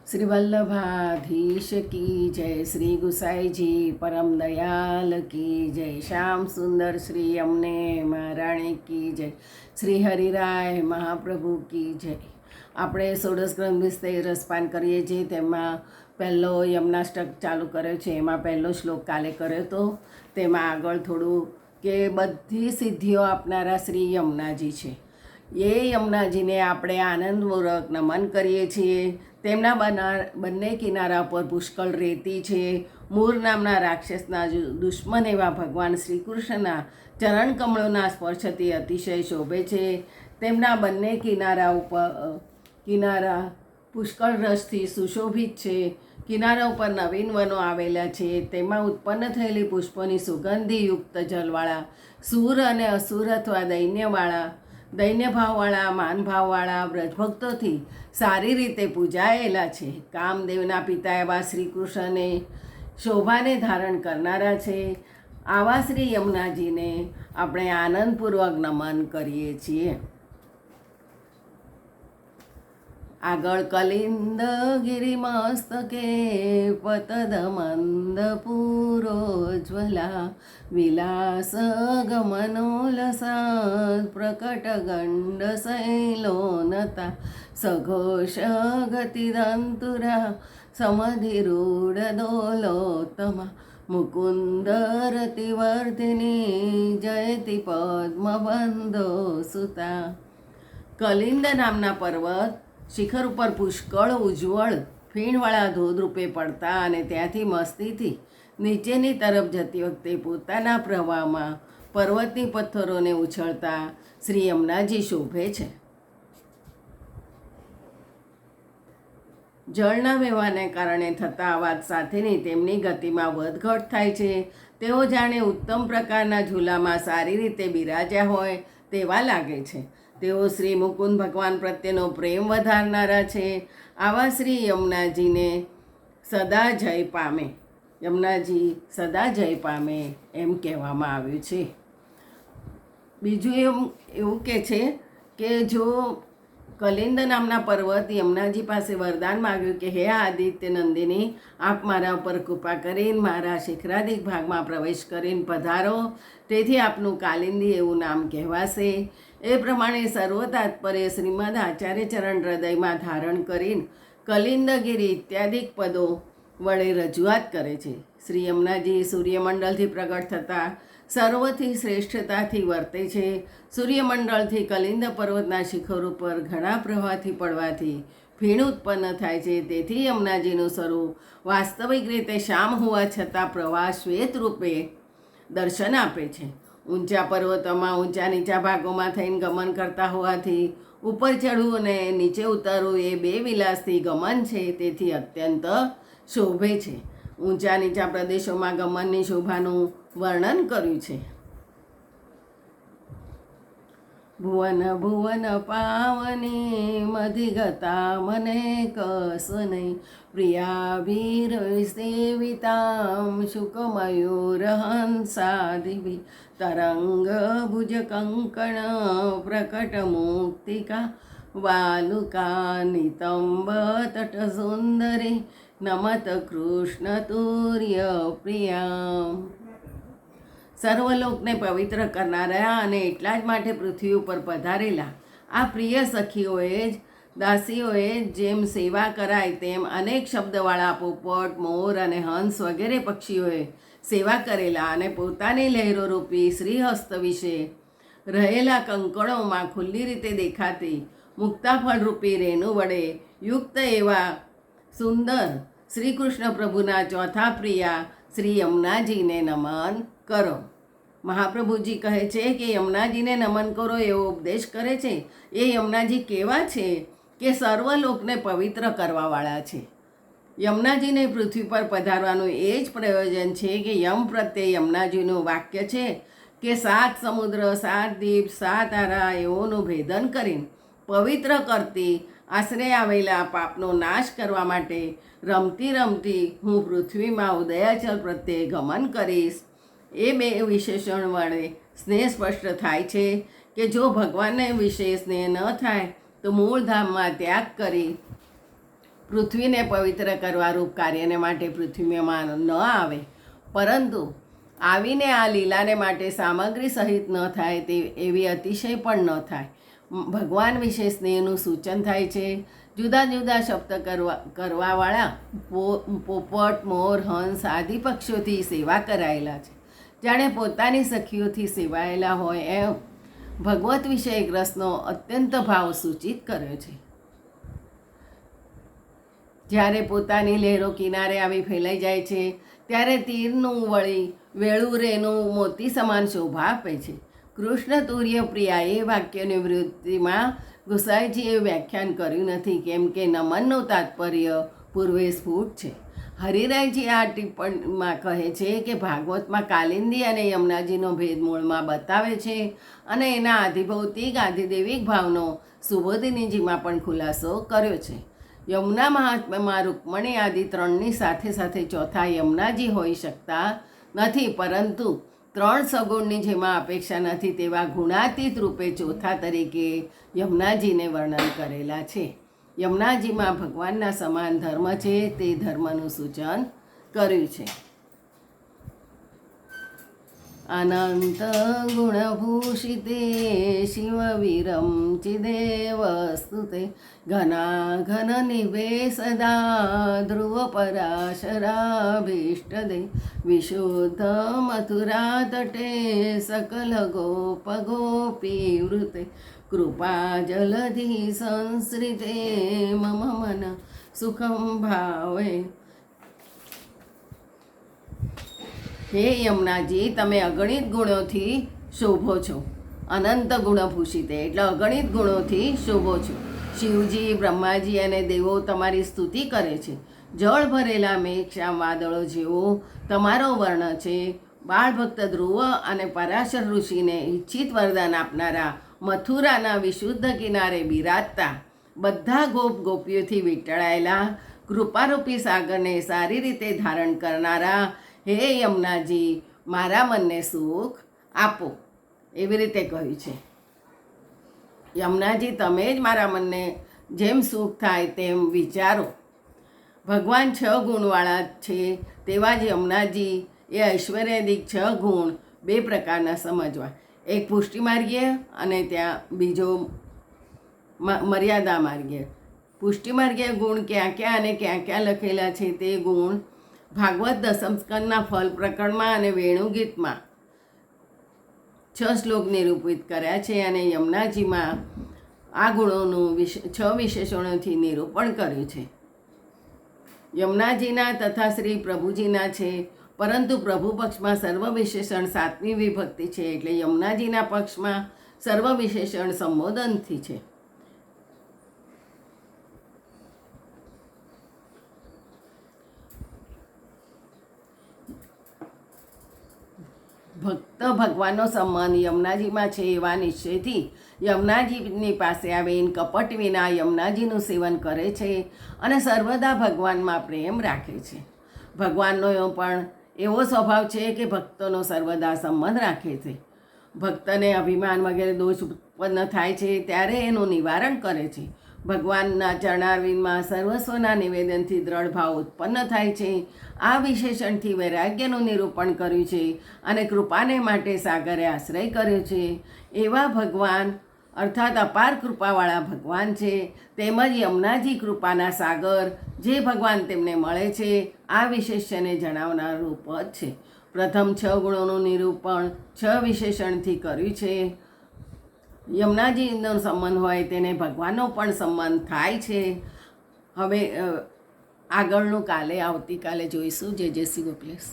શ્રી વલ્લભાધીશ કી જય, શ્રી ગુસાઈજી પરમ દયાલ કી જય, શ્યામ સુંદર શ્રી અમને મહારાણી કી જય, શ્રી હરિરાય મહાપ્રભુ કી જય. આપણે ષોડશ ગ્રંથ વિશે રસપાન કરીએ છીએ. તેમાં પહેલો યમનાષ્ટક ચાલુ કર્યો છે. એમાં પહેલો શ્લોક કાલે કર્યો હતો. તેમાં આગળ થોડું કે બધી સિદ્ધિઓ આપનારા શ્રી યમુનાજી છે. એ યમુનાજીને આપણે આનંદપૂર્વક નમન કરીએ છીએ. તેમના બંને કિનારા પર પુષ્કળ રેતી છે. મૂર નામના રાક્ષસના દુશ્મન એવા ભગવાન શ્રી કૃષ્ણના ચરણ કમળોના સ્પર્શથી અતિશય શોભે છે. તેમના બંને કિનારા પુષ્કળ રસથી સુશોભિત છે. કિનારા ઉપર નવીન વનો આવેલા છે. તેમાં ઉત્પન્ન થયેલી પુષ્પોની સુગંધીયુક્ત જલવાળા સૂર અને અસુર અથવા દૈન્યભાવવાળા માનભાવવાળા વ્રજભક્તોથી સારી રીતે પૂજાયેલા છે. કામદેવના પિતા એવા શ્રી કૃષ્ણને શોભાને ધારણ કરનારા છે. આવા શ્રી યમુનાજીને આપણે આનંદપૂર્વક નમન કરીએ છીએ. આગળ કલિંદ ગિરિમસ્તકે પતદ મંદ પૂરોજ્વલા વિલાસ ગમનોલસાદ પ્રકટ ગંડ શૈલોનતા સઘોષ ગતિદંતુરા સમધિરૂઢ દોલોત્તમા મુકુંદ રતિવર્ધિની જયતિ પદ્મબંધો સુતા. કલિંદ નામના પર્વત શિખર ઉપર પુષ્કળ ઉજ્જવળ ફીણવાળા ધોધ રૂપે પડતા અને ત્યાંથી મસ્તીથી નીચેની તરફ જતી વખતે પોતાના પ્રવાહમાં પર્વતની પથ્થરોને ઉછળતા શ્રી યમુનાજી શોભે છે. જળના વહેવાને કારણે થતા અવાજ સાથેની તેમની ગતિમાં વધઘટ થાય છે. તેઓ જાણે ઉત્તમ પ્રકારના ઝૂલામાં સારી રીતે બિરાજ્યા હોય તેવા લાગે છે. તેઓ શ્રી મુકુંદ ભગવાન પ્રત્યેનો પ્રેમ વધારનારા છે. આવા શ્રી યમુનાજીને સદા જય પામે, યમુનાજી સદા જય પામે એમ કહેવામાં આવ્યું છે. બીજું એવું કહે છે કે જો કલિંદ નામના પર્વત યમુનાજી પાસે વરદાન માગ્યું કે હે આદિત્ય નંદિની, આપ મારા ઉપર કૃપા કરીને મારા શિખરાધિક ભાગમાં પ્રવેશ કરીને પધારો, તેથી આપનું કાલિંદી એવું નામ કહેવાશે. એ પ્રમાણે સર્વ તાત્પર્ય શ્રીમદ આચાર્ય ચરણ હૃદયમાં ધારણ કરીને કલિંદગીરી ઇત્યાદિક પદો વડે રજૂઆત કરે છે. શ્રી યમુનાજી સૂર્યમંડળથી પ્રગટ થતાં સર્વથી શ્રેષ્ઠતાથી વર્તે છે. સૂર્યમંડળથી કલિંદ પર્વતના શિખર ઉપર ઘણા પ્રવાહથી પડવાથી ફીણ ઉત્પન્ન થાય છે. તેથી યમુનાજીનું સ્વરૂપ વાસ્તવિક રીતે શ્યામ હોવા છતાં પ્રવાહ શ્વેત રૂપે દર્શન આપે છે. ઊંચા પર્વતોમાં ઊંચા નીચા ભાગોમાં થઈને ગમન કરતા હોવાથી ઉપર ચડવું અને નીચે ઉતરવું એ બે વિલાસથી ગમન છે. તેથી અત્યંત શોભે છે. ઊંચા નીચા પ્રદેશોમાં ગમનની શોભાનું વર્ણન કર્યું છે. ભુવન ભુવન પાવની મધિગતા મને કસ નહીં, પ્રિયાભીર સેવિતામ શુકમયુર હંસાદિભી તરંગ ભુજ કંકણ પ્રકટ મુક્તિકા વાલુકા નિતંબ તટ સુંદરી નમત કૃષ્ણ તુર્ય પ્રિયા. સર્વલોકને પવિત્ર કરનારા અને એટલા જ માટે પૃથ્વી ઉપર પધારેલા આ પ્રિય સખીઓએ જ દાસીઓએ જેમ સેવા કરાય તેમ અનેક શબ્દવાળા પોપટ, મોર અને હંસ વગેરે પક્ષીઓએ સેવા કરેલા અને પોતાની લહેરોરૂપી શ્રીહસ્ત વિશે રહેલા કંકણોમાં ખુલ્લી રીતે દેખાતી મુક્તાફળરૂપી રેણુ વડે યુક્ત એવા સુંદર શ્રી કૃષ્ણ પ્રભુના ચોથા પ્રિયા શ્રી યમુનાજીને નમન કરો. મહાપ્રભુજી કહે છે કે યમુનાજીને નમન કરો એવો ઉપદેશ કરે છે. એ યમુનાજી કેવા છે કે સર્વલોકને પવિત્ર કરવાવાળા છે. યમુનાજીને પૃથ્વી પર પધારવાનું એ જ પ્રયોજન છે કે યમ પ્રત્યે યમુનાજીનું વાક્ય છે કે 7 સમુદ્ર 7 દીપ 7 તારા એઓનું ભેદન કરીને પવિત્ર કરતી આશરે આવેલા પાપનો નાશ કરવા માટે રમતી રમતી હું પૃથ્વીમાં ઉદયાચલ પ્રત્યે ગમન કરીશ. એ બે વિશેષણ વડે સ્નેહ સ્પષ્ટ થાય છે કે જો ભગવાનને વિશે સ્નેહ ન થાય તો મૂળ ધામમાં ત્યાગ કરી પૃથ્વીને પવિત્ર કરવા રૂપ કાર્યને માટે પૃથ્વીમાં ન આવે, પરંતુ આવીને આ લીલાને માટે સામગ્રી સહિત ન થાય તે એવી અતિશય પણ ન થાય. ભગવાન વિશે સ્નેહનું સૂચન થાય છે. જુદા જુદા શબ્દ કરવાવાળા પોપટ, મોર, હંસ આદિ પક્ષીઓથી સેવા કરાયેલા છે. જાણે પોતાની સખીઓથી સેવાયેલા હોય એમ ભગવત વિશે એક રસનો અત્યંત ભાવ સૂચિત કર્યો છે. જ્યારે પોતાની લહેરો કિનારે આવી ફેલાઈ જાય છે ત્યારે તીરનું વળી વેળું રેનું મોતી સમાન શોભા આપે છે. કૃષ્ણ તુર્ય પ્રિયા એ વાક્યની વૃત્તિમાં ગુસાઈજીએ વ્યાખ્યાન કર્યું નથી, કેમ કે નમનનું તાત્પર્ય પૂર્વે સ્ફુટ છે. હરિરાયજી આ ટિપ્પણીમાં કહે છે કે ભાગવતમાં કાલિંદી અને યમુનાજીનો ભેદ મૂળમાં બતાવે છે અને એના આધિભૌતિક આધિદૈવિક ભાવનો સુબોધિનીજીમાં પણ ખુલાસો કર્યો છે. યમુના મહાત્મ્યમાં રૂકમણી આદિ ત્રણની સાથે સાથે ચોથા યમુનાજી હોઈ શકતા નથી, પરંતુ ત્રણ સગુણની જેમાં અપેક્ષા નથી તેવા ગુણાતીત રૂપે ચોથા તરીકે યમુનાજીને વર્ણન કરેલા છે. યમુનાજીમાં ભગવાનના સમાન ધર્મ છે તે ધર્મનું સૂચન કર્યું છે. અનંત ગુણભૂષિતે શિવ વિરમચિદેવ સ્તુતે ઘનાઘન નિભે સદા ધ્રુવ પરાશરાભીષ્ટદે વિશુદ્ધ મથુરા તટે સકલ ગોપ ગોપી વૃતે કૃપા જલધિ સંશ્રિતે મમ મન સુખમ ભાવે. હે યમુનાજી, તમે અગણિત ગુણોથી શોભો છો. અનંત ગુણભૂષિત એટલે અગણિત ગુણોથી શોભો છો. શિવજી, બ્રહ્માજી અને દેવો તમારી સ્તુતિ કરે છે. જળ ભરેલા મેઘશ્યામ વાદળો જેવો તમારો વર્ણ છે. બાળ ભક્ત ધ્રુવ અને પરાશર ઋષિને ઈચ્છિત વરદાન આપનારા મથુરાના વિશુદ્ધ કિનારે બિરાજતા બધા ગોપ ગોપીઓથી વીંટળાયેલા કૃપારૂપી સાગરને સારી રીતે ધારણ કરનારા હે યમુનાજી, મારા મનને સુખ આપો, એવી રીતે કહ્યું છે. યમુનાજી, તમે જ મારા મનને જેમ સુખ થાય તેમ વિચારો. ભગવાન 6 ગુણવાળા છે તેવા જ યમુનાજી એ ઐશ્વર્યાદિક 6 ગુણ 2 પ્રકારના સમજવા. એક પુષ્ટિ માર્ગીય અને ત્યાં બીજો મર્યાદા માર્ગીય. પુષ્ટિ માર્ગીય ગુણ ક્યાં ક્યાં અને ક્યાં ક્યાં લખેલા છે તે ગુણ ભાગવત દસમ સ્કંદના ફલ પ્રકરણમાં અને વેણુગીતમાં 6 શ્લોક નિરૂપિત કર્યા છે અને યમુનાજીમાં આ ગુણોનું 6 વિશેષણોથી નિરૂપણ કર્યું છે. યમુનાજીના તથા શ્રી પ્રભુજીના છે, પરંતુ પ્રભુ પક્ષમાં સર્વ વિશેષણ 7મી વિભક્તિ છે, એટલે યમુનાજીના પક્ષમાં સર્વ વિશેષણ સંબોધનથી છે. ભક્ત ભગવાનનો સંબંધ યમુનાજીમાં છે એવા નિશ્ચયથી યમુનાજીની પાસે આવીને કપટ વિના યમુનાજીનું સેવન કરે છે અને સર્વદા ભગવાનમાં પ્રેમ રાખે છે. ભગવાનનો પણ એવો સ્વભાવ છે કે ભક્તોનો સર્વદા સંબંધ રાખે છે. ભક્તને અભિમાન વગેરે દોષ ઉત્પન્ન થાય છે ત્યારે એનું નિવારણ કરે છે. ભગવાનના ચરણારવિંદમાં સર્વસ્વના નિવેદનથી દ્રઢ ભાવ ઉત્પન્ન થાય છે. આ વિશેષણથી વૈરાગ્યનું નિરૂપણ કર્યું છે અને કૃપાને માટે સાગરે આશ્રય કર્યો છે. એવા ભગવાન અર્થાત અપાર કૃપાવાળા ભગવાન છે. તેમજ યમુનાજી કૃપાના સાગર જે ભગવાન તેમને મળે છે આ વિશેષ્યને જણાવનાર રૂપ જ છે. પ્રથમ 6 ગુણોનું નિરૂપણ 6 વિશેષણથી કર્યું છે. યમુનાજીનો સંબંધ હોય તેને ભગવાનનો પણ સંબંધ થાય છે. હવે આગળનું આવતીકાલે જોઈશું. જય શ્રી ગોખલેશ.